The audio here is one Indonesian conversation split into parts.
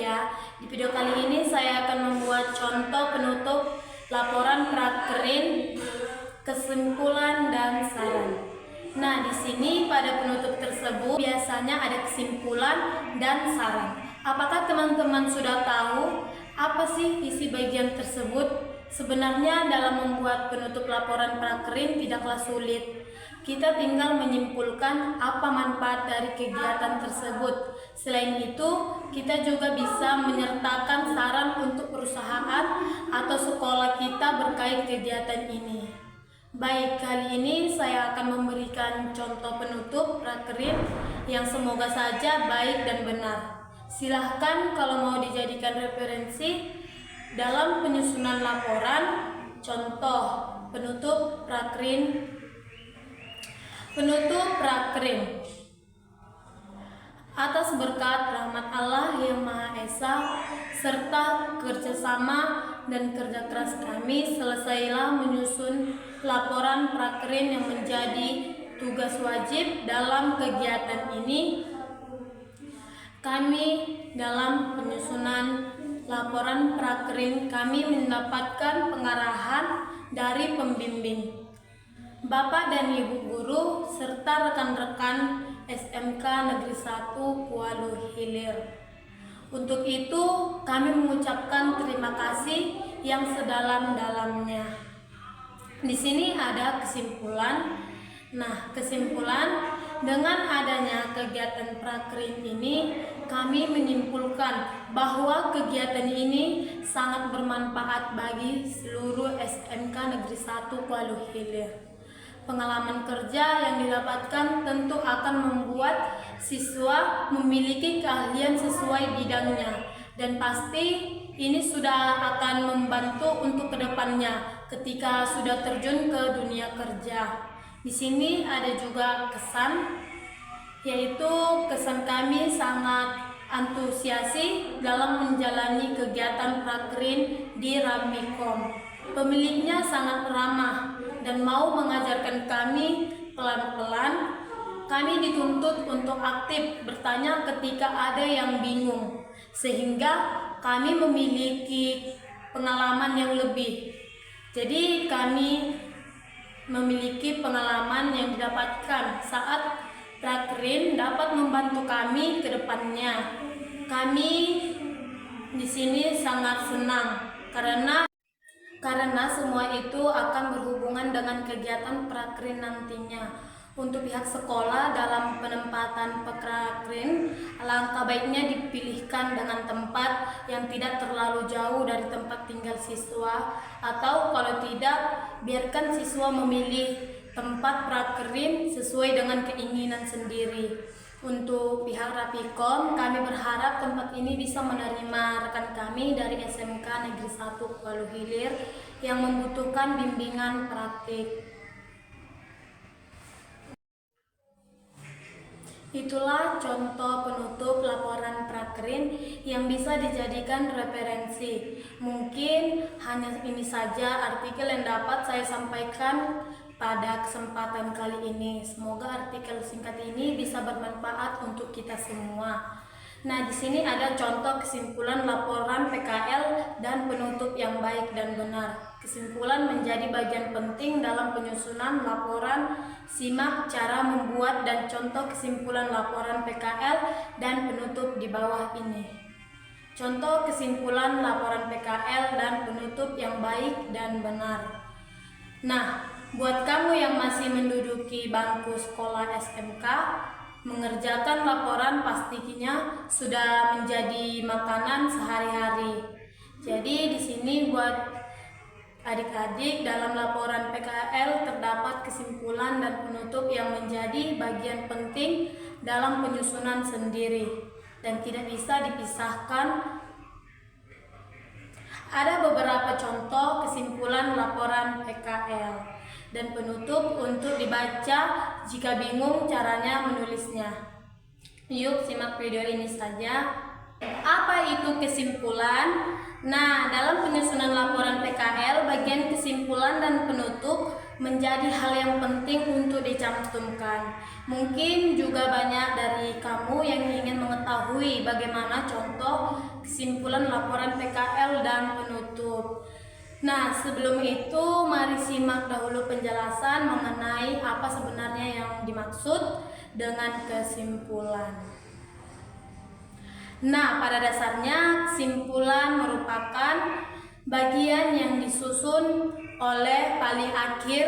ya. Di video kali ini saya akan membuat contoh penutup laporan prakerin, kesimpulan dan saran. Nah, di sini pada penutup tersebut biasanya ada kesimpulan dan saran. Apakah teman-teman sudah tahu apa sih isi bagian tersebut? Sebenarnya dalam membuat penutup laporan prakerin tidaklah sulit. Kita tinggal menyimpulkan apa manfaat dari kegiatan tersebut. Selain itu, kita juga bisa menyertakan saran untuk perusahaan atau sekolah kita berkait kegiatan ini. Baik, kali ini saya akan memberikan contoh penutup prakerin yang semoga saja baik dan benar. Silahkan kalau mau dijadikan referensi dalam penyusunan laporan. Contoh penutup prakerin. Atas berkat rahmat Allah yang Maha Esa serta kerjasama dan kerja keras kami, selesailah menyusun laporan prakerin yang menjadi tugas wajib dalam kegiatan ini. Kami dalam penyusunan laporan prakerin kami mendapatkan pengarahan dari pembimbing, Bapak dan Ibu guru serta rekan-rekan SMK Negeri 1 Kuala Hilir. Untuk itu kami mengucapkan terima kasih yang sedalam-dalamnya. Di sini ada kesimpulan. Nah, kesimpulan, dengan adanya kegiatan prakerin ini, kami menyimpulkan bahwa kegiatan ini sangat bermanfaat bagi seluruh SMK Negeri 1 Kuala Hilir. Pengalaman kerja yang didapatkan tentu akan membuat siswa memiliki keahlian sesuai bidangnya, dan pasti ini sudah akan membantu untuk kedepannya ketika sudah terjun ke dunia kerja. Di sini ada juga kesan, yaitu kesan kami sangat antusiasi dalam menjalani kegiatan prakerin di Ramikom. Pemiliknya sangat ramah dan mau mengajarkan kami pelan-pelan. Kami dituntut untuk aktif bertanya ketika ada yang bingung, sehingga kami memiliki pengalaman yang lebih. Jadi kami memiliki pengalaman yang didapatkan saat prakerin dapat membantu kami ke depannya. Kami di sini sangat senang karena semua itu akan berhubungan dengan kegiatan prakerin nantinya. Untuk pihak sekolah dalam penempatan prakerin, alangkah baiknya dipilihkan dengan tempat yang tidak terlalu jauh dari tempat tinggal siswa, atau kalau tidak, biarkan siswa memilih tempat prakerin sesuai dengan keinginan sendiri. Untuk pihak Rapikom, kami berharap tempat ini bisa menerima rekan kami dari SMK Negeri 1 Kuala Hilir yang membutuhkan bimbingan praktik. Itulah contoh penutup laporan prakerin yang bisa dijadikan referensi. Mungkin hanya ini saja artikel yang dapat saya sampaikan pada kesempatan kali ini. Semoga artikel singkat ini bisa bermanfaat untuk kita semua. Nah, di sini ada contoh kesimpulan laporan PKL dan penutup yang baik dan benar. Kesimpulan menjadi bagian penting dalam penyusunan laporan. Simak cara membuat dan contoh kesimpulan laporan PKL dan penutup di bawah ini. Contoh kesimpulan laporan PKL dan penutup yang baik dan benar. Nah, buat kamu yang masih menduduki bangku sekolah SMK, mengerjakan laporan pastinya sudah menjadi makanan sehari-hari. Jadi di sini buat adik-adik, dalam laporan PKL terdapat kesimpulan dan penutup yang menjadi bagian penting dalam penyusunan sendiri dan tidak bisa dipisahkan. Ada beberapa contoh kesimpulan laporan PKL dan penutup untuk dibaca jika bingung caranya menulisnya. Yuk simak video ini saja. Apa itu kesimpulan? Nah, dalam penyusunan laporan PKL, bagian kesimpulan dan penutup menjadi hal yang penting untuk dicantumkan. Mungkin juga banyak dari kamu yang ingin mengetahui bagaimana contoh kesimpulan laporan PKL dan penutup. Nah, sebelum itu mari simak dahulu penjelasan mengenai apa sebenarnya yang dimaksud dengan kesimpulan. Nah, pada dasarnya kesimpulan merupakan bagian yang disusun oleh paling akhir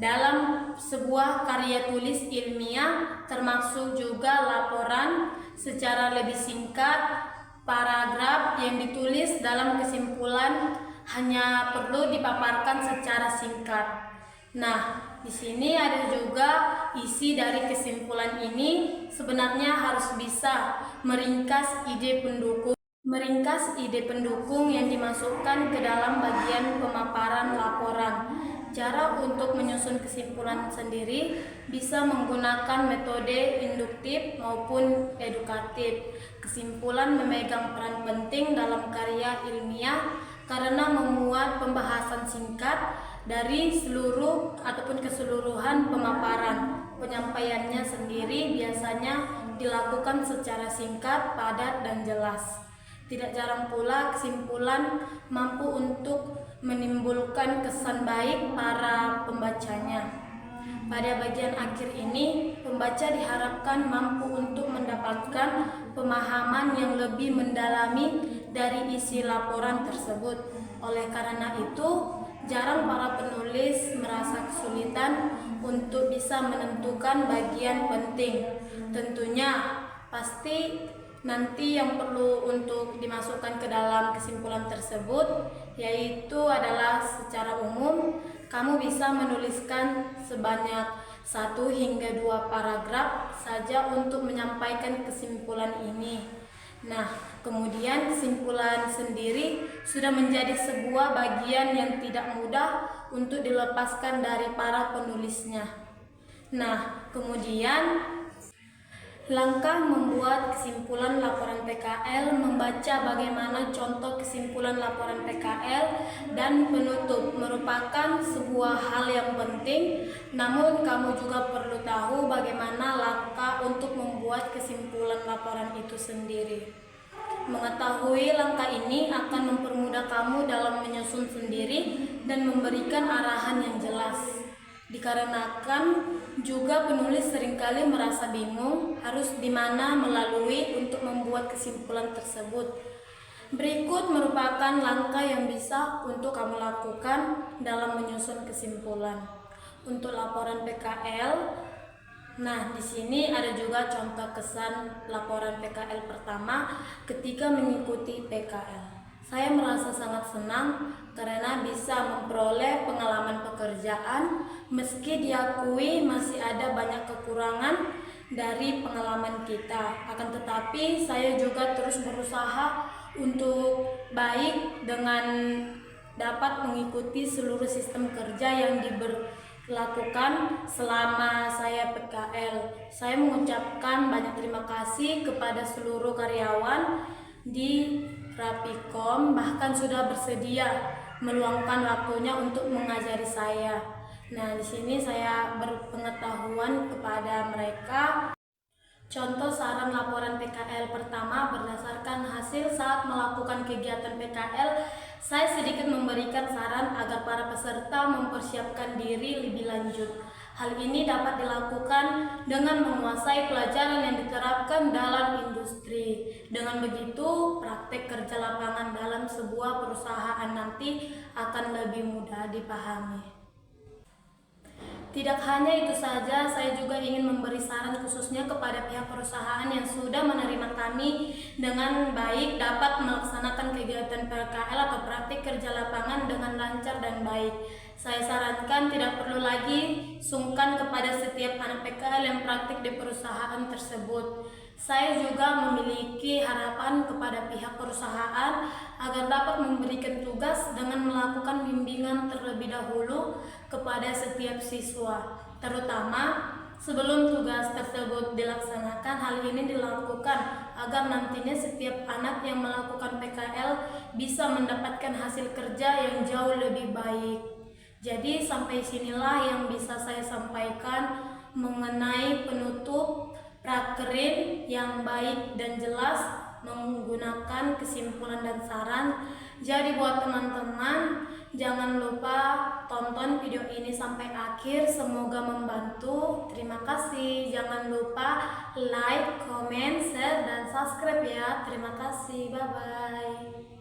dalam sebuah karya tulis ilmiah, termasuk juga laporan secara lebih singkat. Paragraf yang ditulis dalam kesimpulan hanya perlu dipaparkan secara singkat. Nah, di sini ada juga isi dari kesimpulan ini sebenarnya harus bisa meringkas ide pendukung yang dimasukkan ke dalam bagian pemaparan laporan. Cara untuk menyusun kesimpulan sendiri bisa menggunakan metode induktif maupun edukatif. Kesimpulan memegang peran penting dalam karya ilmiah karena memuat pembahasan singkat dari seluruh ataupun keseluruhan pemaparan. Penyampaiannya sendiri biasanya dilakukan secara singkat, padat, dan jelas. Tidak jarang pula kesimpulan mampu untuk menimbulkan kesan baik para pembacanya. Pada bagian akhir ini, pembaca diharapkan mampu untuk mendapatkan pemahaman yang lebih mendalami dari isi laporan tersebut. Oleh karena itu, jarang para penulis merasa kesulitan untuk bisa menentukan bagian penting. Tentunya, pasti nanti yang perlu untuk dimasukkan ke dalam kesimpulan tersebut yaitu adalah secara umum kamu bisa menuliskan sebanyak 1 hingga 2 paragraf saja untuk menyampaikan kesimpulan ini. Nah, kemudian kesimpulan sendiri sudah menjadi sebuah bagian yang tidak mudah untuk dilepaskan dari para penulisnya. Nah, kemudian langkah membuat kesimpulan laporan PKL, membaca bagaimana contoh kesimpulan laporan PKL dan penutup merupakan sebuah hal yang penting. Namun kamu juga perlu tahu bagaimana langkah untuk membuat kesimpulan laporan itu sendiri. Mengetahui langkah ini akan mempermudah kamu dalam menyusun sendiri dan memberikan arahan yang jelas. Dikarenakan juga penulis seringkali merasa bingung harus di mana melalui untuk membuat kesimpulan tersebut. Berikut merupakan langkah yang bisa untuk kamu lakukan dalam menyusun kesimpulan. Untuk laporan PKL, nah di sini ada juga contoh kesan laporan PKL pertama ketika mengikuti PKL. Saya merasa sangat senang karena bisa memperoleh pengalaman pekerjaan meski diakui masih ada banyak kekurangan dari pengalaman kita. Akan tetapi saya juga terus berusaha untuk baik dengan dapat mengikuti seluruh sistem kerja yang diberlakukan selama saya PKL. Saya mengucapkan banyak terima kasih kepada seluruh karyawan di Rapikom, bahkan sudah bersedia meluangkan waktunya untuk mengajari saya. Nah, di sini saya berpengetahuan kepada mereka. Contoh saran laporan PKL pertama berdasarkan hasil saat melakukan kegiatan PKL, saya sedikit memberikan saran agar para peserta mempersiapkan diri lebih lanjut. Hal ini dapat dilakukan dengan menguasai pelajaran yang diterapkan dalam industri. Dengan begitu, praktek kerja lapangan dalam sebuah perusahaan nanti akan lebih mudah dipahami. Tidak hanya itu saja, saya juga ingin memberi saran khususnya kepada pihak perusahaan yang sudah menerima kami dengan baik dapat melaksanakan kegiatan PKL atau praktik kerja lapangan dengan lancar dan baik. Saya sarankan tidak perlu lagi sungkan kepada setiap anak PKL yang praktik di perusahaan tersebut. Saya juga memiliki harapan kepada pihak perusahaan agar dapat memberikan tugas dengan melakukan bimbingan terlebih dahulu kepada setiap siswa, terutama sebelum tugas tersebut dilaksanakan. Hal ini dilakukan agar nantinya setiap anak yang melakukan PKL bisa mendapatkan hasil kerja yang jauh lebih baik. Jadi sampai sinilah yang bisa saya sampaikan mengenai penutup prakerin yang baik dan jelas menggunakan kesimpulan dan saran. Jadi buat teman-teman, jangan lupa tonton video ini sampai akhir, semoga membantu. Terima kasih. Jangan lupa like, comment, share, dan subscribe ya. Terima kasih. Bye bye.